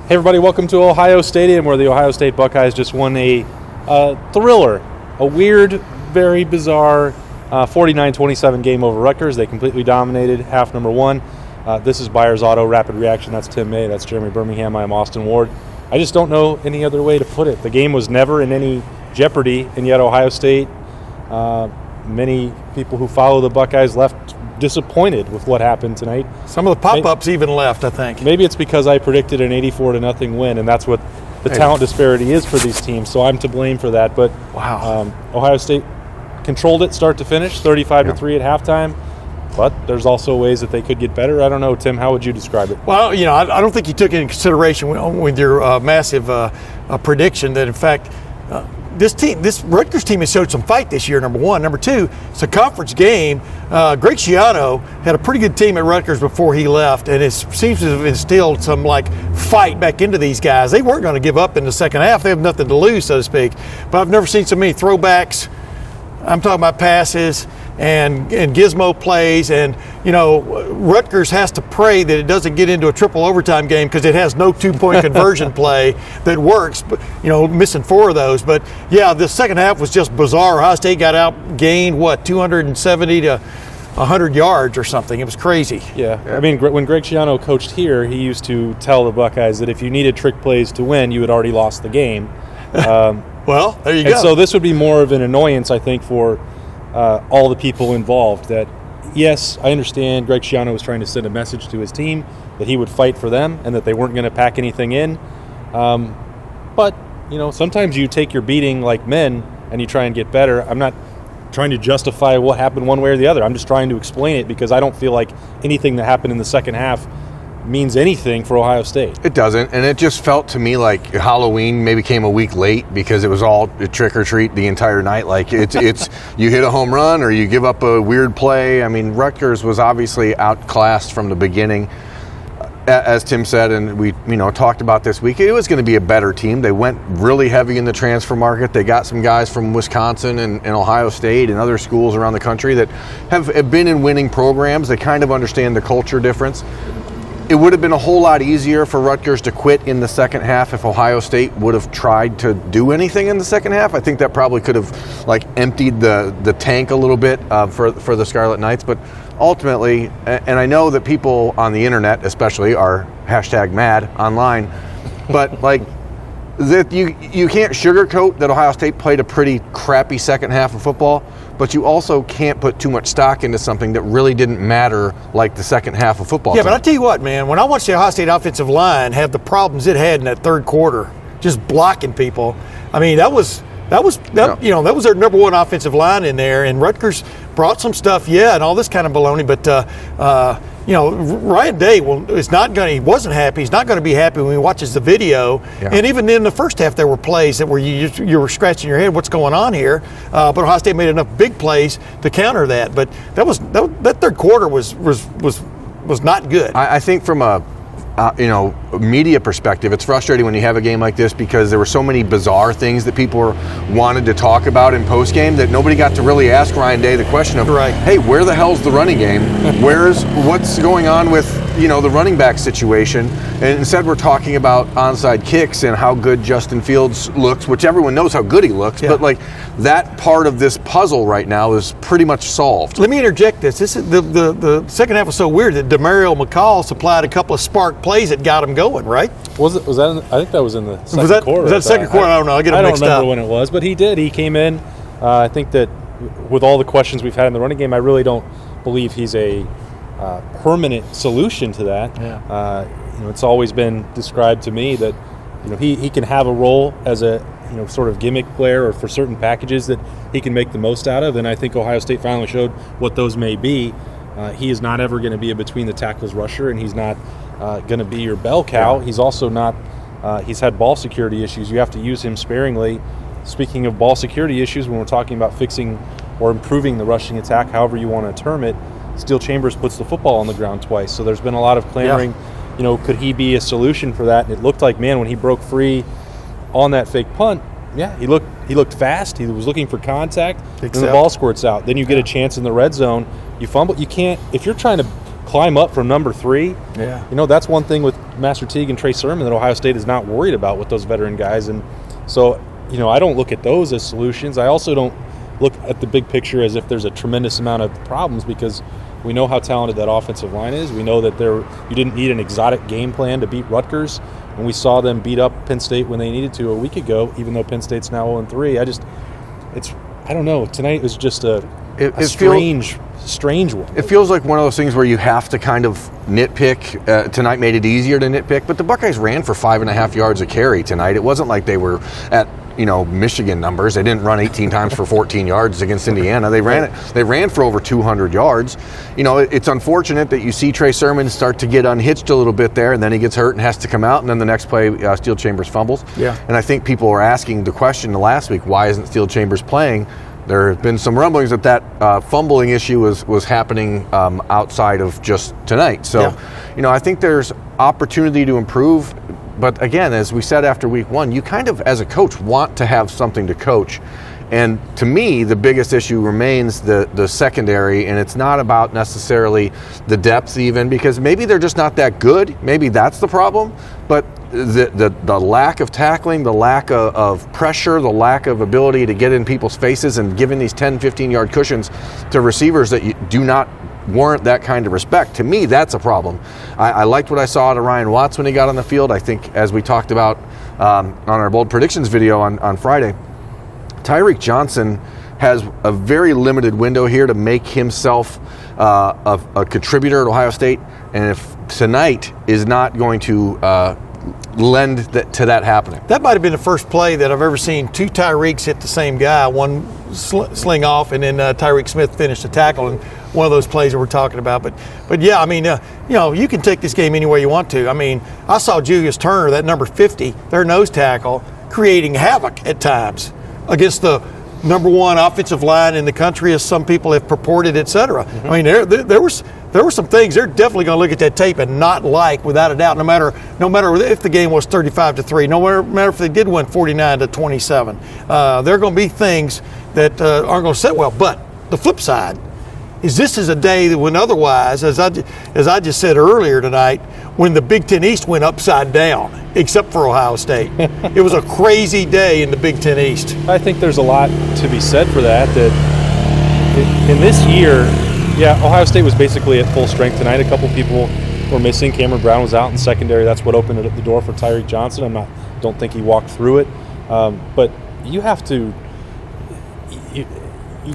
Hey everybody, welcome to Ohio Stadium, where the Ohio State Buckeyes just won a thriller, a weird, very bizarre 49-27 game over Rutgers. They completely dominated half number one. This is Byers Auto Rapid Reaction. That's Tim May. That's Jeremy Birmingham. I'm Austin Ward. I just don't know any other way to put it. The game was never in any jeopardy, and yet Ohio State, many people who follow the Buckeyes left disappointed with what happened tonight. Some of the pop-ups even left, I think. Maybe it's because I predicted an 84-0 win, and that's what the talent disparity is for these teams, so I'm to blame for that. But wow, Ohio State controlled it start to finich, 35-3 at halftime. But there's also ways that they could get better. I don't know, Tim, how would you describe it? Well, I don't think you took into consideration with your massive prediction that, in fact, this Rutgers team has showed some fight this year, number one. Number two, it's a conference game. Greg Schiano had a pretty good team at Rutgers before he left, and it seems to have instilled some fight back into these guys. They weren't going to give up in the second half. They have nothing to lose, so to speak. But I've never seen so many throwbacks. I'm talking about passes and gizmo plays, and Rutgers has to pray that it doesn't get into a triple overtime game because it has no 2-point conversion play that works, but missing 4 of those. But yeah, the second half was just bizarre. Ohio State got outgained 270 to 100 yards or something. It was crazy. Yeah, I mean, when Greg Schiano coached here, he used to tell the Buckeyes that if you needed trick plays to win, you had already lost the game. Well, there you go. And so this would be more of an annoyance, I think, for all the people involved. That, yes, I understand Greg Schiano was trying to send a message to his team that he would fight for them and that they weren't going to pack anything in. But, sometimes you take your beating like men and you try and get better. I'm not trying to justify what happened one way or the other. I'm just trying to explain it because I don't feel like anything that happened in the second half means anything for Ohio State. It doesn't, and it just felt to me like Halloween maybe came a week late because it was all trick or treat the entire night. Like it's you hit a home run or you give up a weird play. I mean, Rutgers was obviously outclassed from the beginning, as Tim said, and we talked about this week. It was going to be a better team. They went really heavy in the transfer market. They got some guys from Wisconsin and Ohio State and other schools around the country that have been in winning programs. They kind of understand the culture difference. It would have been a whole lot easier for Rutgers to quit in the second half if Ohio State would have tried to do anything in the second half. I think that probably could have emptied the tank a little bit for the Scarlet Knights. But ultimately, and I know that people on the internet especially are #mad online, but that you can't sugarcoat that Ohio State played a pretty crappy second half of football, but you also can't put too much stock into something that really didn't matter like the second half of football. Yeah, but I tell you what, man, when I watched the Ohio State offensive line have the problems it had in that third quarter, just blocking people, I mean, that was their number one offensive line in there, and Rutgers brought some stuff, and all this kind of baloney, but Ryan Day he wasn't happy. He's not going to be happy when he watches the video. Yeah. And even in the first half, there were plays that were you were scratching your head, what's going on here? But Ohio State made enough big plays to counter that. But that third quarter was not good. I think from a media perspective, it's frustrating when you have a game like this because there were so many bizarre things that people wanted to talk about in postgame that nobody got to really ask Ryan Day the question of, hey, where the hell's the running game? What's going on with the running back situation? And instead we're talking about onside kicks and how good Justin Fields looks, which everyone knows how good he looks, but that part of this puzzle right now is pretty much solved. Let me interject this. This is the second half was so weird that Demario McCall supplied a couple of spark plays that got him going, right? Was that? I think that was in the second quarter. Was that second quarter? I don't know. I don't remember when it was, but he did. He came in. I think that with all the questions we've had in the running game, I really don't believe he's a permanent solution to that. Yeah. It's always been described to me that he can have a role as a sort of gimmick player or for certain packages that he can make the most out of, and I think Ohio State finally showed what those may be. He is not ever going to be a between the tackles rusher, and he's not going to be your bell cow. Yeah. He's also not he's had ball security issues. You have to use him sparingly. Speaking of ball security issues, when we're talking about fixing or improving the rushing attack, however you want to term it, Steel Chambers puts the football on the ground twice. So there's been a lot of clamoring, could he be a solution for that? And it looked like, man, when he broke free on that fake punt, he looked fast. He was looking for contact, and the ball squirts out. Then you get a chance in the red zone. You fumble. You can't, if you're trying to climb up from number 3. Yeah. That's one thing with Master Teague and Trey Sermon that Ohio State is not worried about with those veteran guys. And so, I don't look at those as solutions. I also don't look at the big picture as if there's a tremendous amount of problems, because we know how talented that offensive line is. We know that you didn't need an exotic game plan to beat Rutgers, and we saw them beat up Penn State when they needed to a week ago, even though Penn State's now 0-3. I don't know. Tonight was just a strange one. It feels like one of those things where you have to kind of nitpick. Tonight made it easier to nitpick, but the Buckeyes ran for 5.5 yards a carry tonight. It wasn't like they were at Michigan numbers. They didn't run 18 times for 14 yards against Indiana. They ran for over 200 yards. It's unfortunate that you see Trey Sermon start to get unhitched a little bit there, and then he gets hurt and has to come out, and then the next play, Steel Chambers fumbles. Yeah. And I think people were asking the question last week, why isn't Steel Chambers playing? There have been some rumblings that fumbling issue was happening outside of just tonight. So, I think there's opportunity to improve. But again, as we said after week 1, you kind of, as a coach, want to have something to coach. And to me, the biggest issue remains the secondary, and it's not about necessarily the depth even, because maybe they're just not that good. Maybe that's the problem. But the lack of tackling, the lack of pressure, the lack of ability to get in people's faces and giving these 10, 15-yard cushions to receivers that you do not warrant that kind of respect. To me, that's a problem. I liked what I saw out of Ryan Watts when he got on the field. I think, as we talked about on our bold predictions video on Friday, Tyreek Johnson has a very limited window here to make himself a contributor at Ohio State, and if tonight is not going to lend to that happening. That might have been the first play that I've ever seen 2 Tyreeks hit the same guy, one sling off, and then Tyreek Smith finished the tackle, and one of those plays that we're talking about. But yeah, I mean, you can take this game any way you want to. I mean, I saw Julius Turner, that number 50, their nose tackle, creating havoc at times against the number 1 offensive line in the country, as some people have purported, et cetera. Mm-hmm. I mean, there were some things they're definitely going to look at that tape and not like, without a doubt, no matter if the game was 35-3, no matter if they did win 49-27. There are going to be things that aren't going to sit well. But the flip side is, this is a day that, when otherwise, as I just said earlier tonight, when the Big Ten East went upside down, except for Ohio State. It was a crazy day in the Big Ten East. I think there's a lot to be said for that in this year, Ohio State was basically at full strength tonight. A couple people were missing. Cameron Brown was out in secondary. That's what opened the door for Tyreek Johnson. Don't think he walked through it. But you have to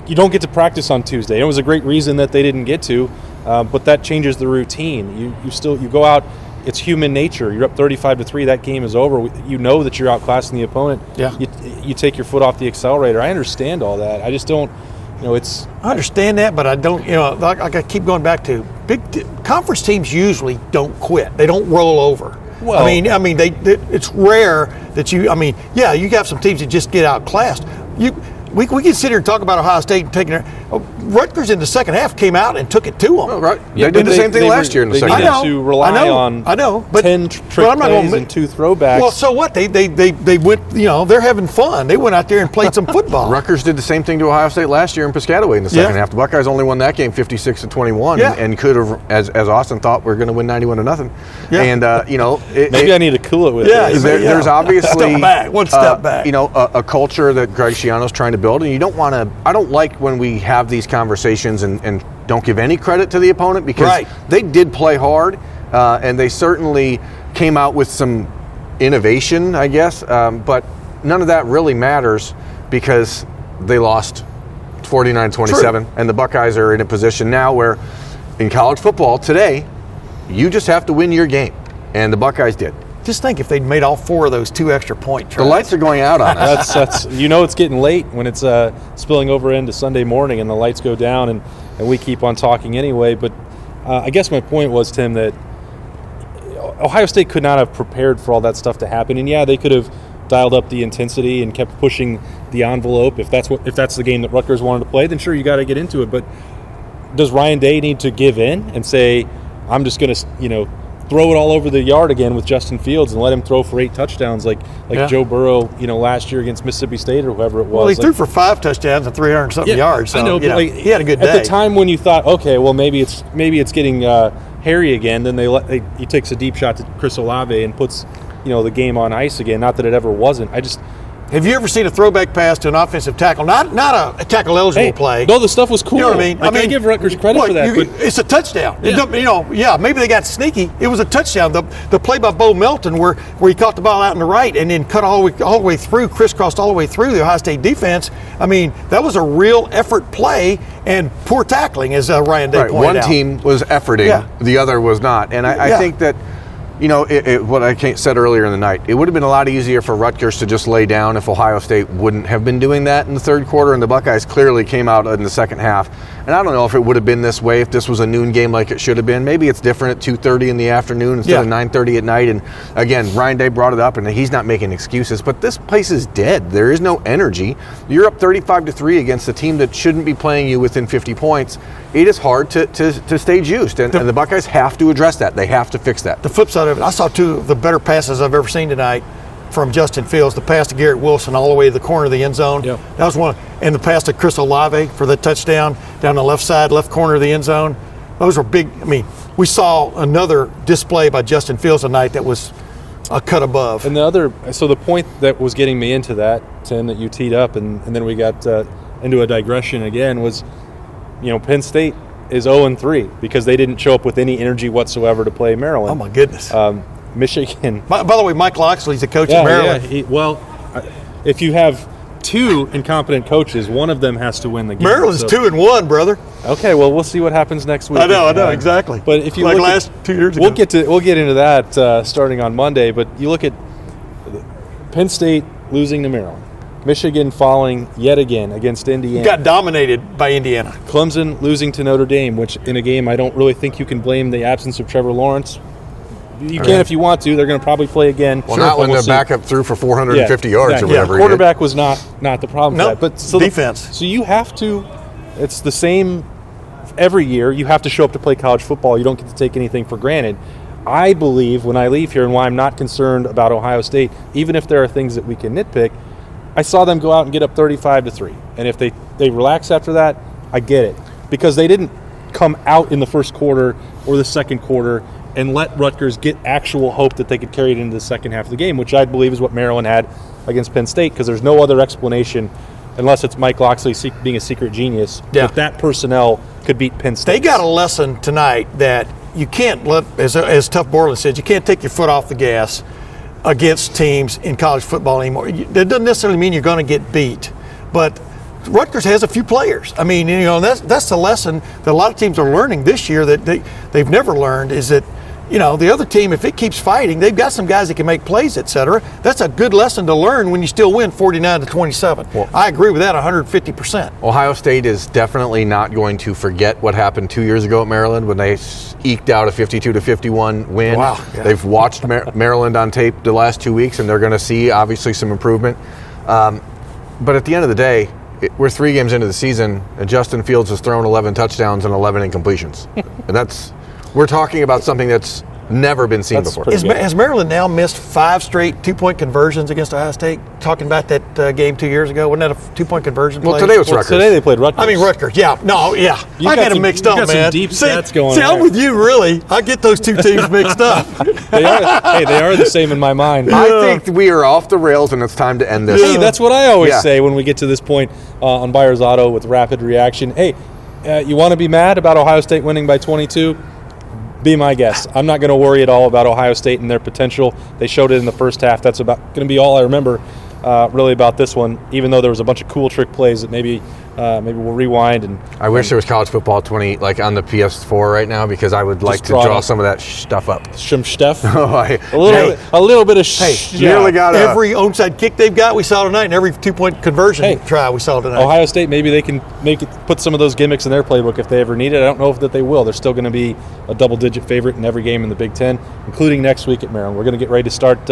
you don't get to practice on Tuesday. It was a great reason that they didn't get to, but that changes the routine. You go out. It's human nature. You're up 35-3. That game is over. You know that you're outclassing the opponent. Yeah. You take your foot off the accelerator. I understand all that. I just don't. It's. I understand that, but I don't. Like I keep going back to conference teams usually don't quit. They don't roll over. Well, I mean, it's rare that you. I mean, you have some teams that just get outclassed. We can sit here and talk about Ohio State and taking it. Rutgers in the second half came out and took it to them. Oh, right. They did the same thing last year in the second half. They needed to rely on 10 trick plays and 2 throwbacks. Well, so what? They went, they're having fun. They went out there and played some football. Rutgers did the same thing to Ohio State last year in Piscataway in the second half. The Buckeyes only won that game 56-21 and could have, as Austin thought, we're going to win 91-0. Yeah. And, maybe I need to cool it with it. There's obviously one step back. A culture that Greg Schiano's trying to build, and you don't want to. I don't like when we have these conversations and don't give any credit to the opponent, because they did play hard, and they certainly came out with some innovation, I guess, but none of that really matters because they lost 49-27, and the Buckeyes are in a position now where in college football today, you just have to win your game, and the Buckeyes did. Just think if they'd made all 4 of those 2 extra point tries. The lights are going out on us. That's it's getting late when it's spilling over into Sunday morning and the lights go down and we keep on talking anyway. But I guess my point was, Tim, that Ohio State could not have prepared for all that stuff to happen. And they could have dialed up the intensity and kept pushing the envelope. If that's the game that Rutgers wanted to play, then sure, you got to get into it. But does Ryan Day need to give in and say, I'm just going to throw it all over the yard again with Justin Fields and let him throw for 8 touchdowns like Joe Burrow, last year against Mississippi State or whoever it was. Well, he threw for 5 touchdowns and 300-something yards. So, I know, but he had a good day. At the time when you thought, okay, well maybe it's getting hairy again, then he takes a deep shot to Chris Olave and puts the game on ice again. Not that it ever wasn't. Have you ever seen a throwback pass to an offensive tackle? Not a tackle-eligible play. No, the stuff was cool. You know what I mean? I give Rutgers credit for that. But it's a touchdown. Yeah. Maybe they got sneaky. It was a touchdown. The play by Bo Melton where he caught the ball out in the right and then cut all the way through, crisscrossed all the way through the Ohio State defense. I mean, that was a real effort play and poor tackling, as Ryan Day pointed out. One team was efforting, the other was not. And I think that what I said earlier in the night, it would have been a lot easier for Rutgers to just lay down if Ohio State wouldn't have been doing that in the third quarter, and the Buckeyes clearly came out in the second half. And I don't know if it would have been this way if this was a noon game like it should have been. Maybe it's different at 2:30 in the afternoon instead of 9:30 at night. And again, Ryan Day brought it up, and he's not making excuses. But this place is dead. There is no energy. You're up 35-3 against a team that shouldn't be playing you within 50 points. It is hard to stay juiced, and the Buckeyes have to address that. They have to fix that. The flip side of it, I saw 2 of the better passes I've ever seen tonight from Justin Fields. The pass to Garrett Wilson all the way to the corner of the end zone. Yep. That was one. And the pass to Chris Olave for the touchdown down the left side, left corner of the end zone. Those were big. I mean, we saw another display by Justin Fields tonight that was a cut above. And the point that was getting me into that, Tim, that you teed up, and then we got into a digression again, was Penn State is 0-3 because they didn't show up with any energy whatsoever to play Maryland. Oh, my goodness. Michigan. By the way, Mike Loxley's the coach of Maryland. If you have 2 incompetent coaches, one of them has to win the game. Maryland's 2-1, brother. Okay, well, we'll see what happens next week. I know, exactly. But if you last 2 years ago, we'll get into that starting on Monday. But you look at Penn State losing to Maryland, Michigan falling yet again against Indiana. Got dominated by Indiana. Clemson losing to Notre Dame, which in a game I don't really think you can blame the absence of Trevor Lawrence. You can if you want to. They're going to probably play again. Well, not when the backup threw for 450 yards or whatever. Quarterback was not the problem. No, but defense. So you have to. It's the same every year. You have to show up to play college football. You don't get to take anything for granted. I believe when I leave here, and why I'm not concerned about Ohio State, even if there are things that we can nitpick, I saw them go out and get up 35-3. And if they relax after that, I get it. Because they didn't come out in the first quarter or the second quarter and let Rutgers get actual hope that they could carry it into the second half of the game, which I believe is what Maryland had against Penn State, because there's no other explanation, unless it's Mike Loxley being a secret genius, that personnel could beat Penn State. They got a lesson tonight that you can't let, as Tough Borland said, you can't take your foot off the gas against teams in college football anymore. That doesn't necessarily mean you're going to get beat, but Rutgers has a few players. I mean, that's the lesson that a lot of teams are learning this year that they've never learned, is that the other team, if it keeps fighting, they've got some guys that can make plays, et cetera. That's a good lesson to learn when you still win 49-27. Well, I agree with that 150%. Ohio State is definitely not going to forget what happened 2 years ago at Maryland when they eked out a 52-51 win. Wow. Yeah. They've watched Maryland on tape the last 2 weeks, and they're going to see, obviously, some improvement. But at the end of the day, we're 3 games into the season, and Justin Fields has thrown 11 touchdowns and 11 incompletions. And we're talking about something that's never been seen before. Has Maryland now missed 5 straight 2-point conversions against Ohio State? Talking about that game 2 years ago, wasn't that a 2-point conversion play? Well, today was Rutgers. Today they played Rutgers. I mean, Rutgers, yeah. No, yeah. I got them mixed up, man. Some deep stats going I'm with you, really. I get those 2 teams mixed up. They are the same in my mind. I think we are off the rails, and it's time to end this. Hey, that's what I always say when we get to this point on Byers Auto with rapid reaction. Hey, you want to be mad about Ohio State winning by 22? Be my guest. I'm not going to worry at all about Ohio State and their potential. They showed it in the first half. That's going to be all I remember really about this one, even though there was a bunch of cool trick plays that maybe we'll rewind. And I wish there was college football 20 like on the PS4 right now, because I would like to draw some of that stuff up. Some stuff. A little bit of nearly got every onside kick they've got, we saw tonight, and every 2-point conversion try we saw tonight. Ohio State, maybe they can put some of those gimmicks in their playbook if they ever need it. I don't know if that they will. They're still going to be a double-digit favorite in every game in the Big Ten, including next week at Maryland. We're going to get ready to start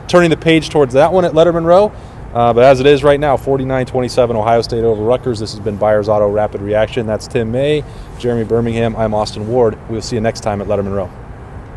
turning the page towards that one at Lettermen Row. But as it is right now, 49-27 Ohio State over Rutgers. This has been Byers Auto Rapid Reaction. That's Tim May, Jeremy Birmingham. I'm Austin Ward. We'll see you next time at Lettermen Row.